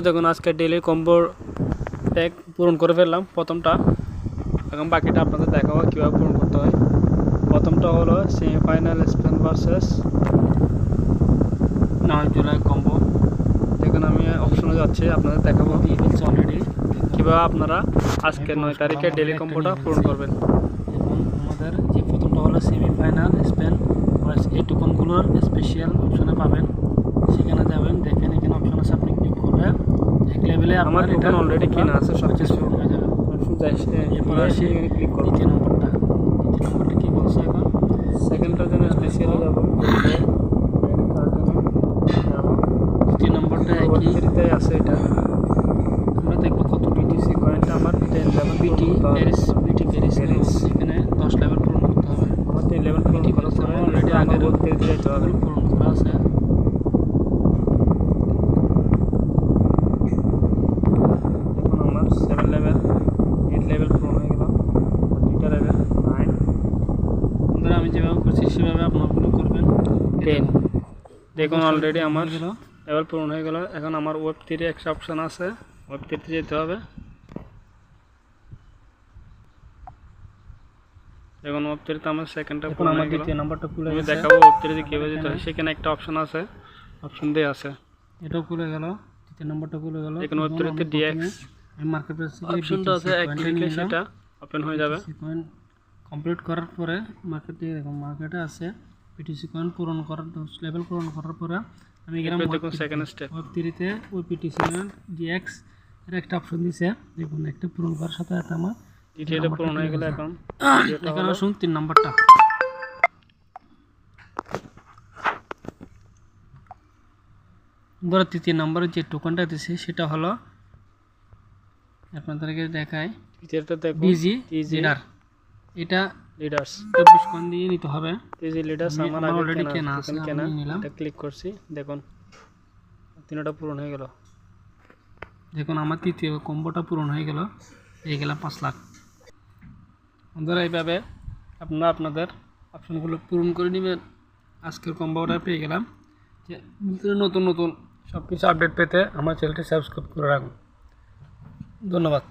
দেখুন আজকে daily combo pack পূরণ করে ফেললাম প্রথমটা। এখন বাকিটা আপনাদের দেখাবো কীভাবে পূরণ করতে হয়। প্রথমটা হলো semifinal Spain versus 9 July combo. দেখুন আমি অপশনে যাচ্ছি, আপনাদের দেখাবো অলরেডি কীভাবে আপনারা আজকে 9 তারিখে ডেইলি কম্বোটা পূরণ করবেন। এবং আমাদের যে প্রথমটা হলো সেমিফাইনাল স্পেন এই টোকনগুলোর স্পেশাল অপশনে পাবেন, সেখানে যাবেন, দেখেন এখানে অপশন আছে, আপনি ক্লিক করবেন। এক লেভেলে আমার টোকেন অলরেডি কেনা আছে, সব কিছু হয়ে যাবে। এরপর আসি ক্লিক করব। দ্বিতীয় নম্বরটা কি বলছে এখন? সেকেন্ডটার জন্য স্পেশাল যাব, দ্বিতীয় নম্বরটা একই আছে। এটা আমরা দেখবো কত বিটিসি কয়েনটা আমার 10 লেভেল বিটি প্যারিস এখানে 10 লেভেল পূরণ করতে হবে। আমার 10 লেভেল পূরণ করার পরে অলরেডি আগের বলতে যেতে হবে, পূরণ করা আছে। এখন আমার 7 লেভেল 8 লেভেল পূরণ হয়ে গেল, 2টা লেভেল 9। বন্ধুরা আমি যেভাবে করছি সেভাবে আপনারাও করবেন। 10 দেখুন অলরেডি আমার লেভেল পূরণ হয়ে গেল। এখন আমার ওয়েব 3 একটা অপশন আছে, ওয়েব 3 যেতে হবে। এখন ওয়েব 3 তে আমার সেকেন্ডটা পূরণ হয়ে গেল। দ্বিতীয় নাম্বারটা খুলে আমি গেছে, দেখাবো ওয়েব 3 তে কিভাবে যেতে হয়। সেখানে একটা অপশন আছে, অপশন দিয়ে আছে, এটাও খুলে গেল। দ্বিতীয় নাম্বারটা খুলে গেল। এখন ওয়েব 3 তে ডিএক্স আমি মার্কেট প্লেস থেকে অপশনটা আছে, এক ক্লিকে সেটা ওপেন হয়ে যাবে। কয়েন কমপ্লিট করার পরে মার্কেটে দেখুন মার্কেটে আছে পিটিসি কয়েন পূরণ করার 10 লেভেল পূরণ করার পরে আমি গেলাম দেখুন সেকেন্ড স্টেপ ওয়েব 3 তে ওই পিটিসি কয়েন ডিএক্স এর একটা অপশন দিয়েছে। দেখুন একটা পূরণ করার সাথে সাথে আমার এটা পূরণ হয়ে গেল। এখন এখানে আসুন 3 নাম্বারটা। ধরো তৃতীয় নম্বরের যে টোকেনটা দিয়েছে সেটা হলো আপনাদেরকে দেখায় বিজি লিডার। এটা লিডার্স 24 কয়েন দিয়ে নিতে হবে। বিজি লিডার্স আমার অলরেডি আগে কেনা আছে, আমি নিলাম। এটা ক্লিক করছি, দেখুন তিনটা পূরণ হয়ে গেল। দেখুন আমার তৃতীয় কম্বোটা পূরণ হয়ে গেল, পেয়ে গেলাম 5 লাখ। বন্ধুরা এইভাবে আপনারা আপনাদের অপশনগুলো পূরণ করে নেবেন। আজকের কম্বোটা পেয়ে গেলাম। যে নতুন নতুন সব কিছু আপডেট পেতে আমার চ্যানেলটি সাবস্ক্রাইব করে রাখুন। ধন্যবাদ।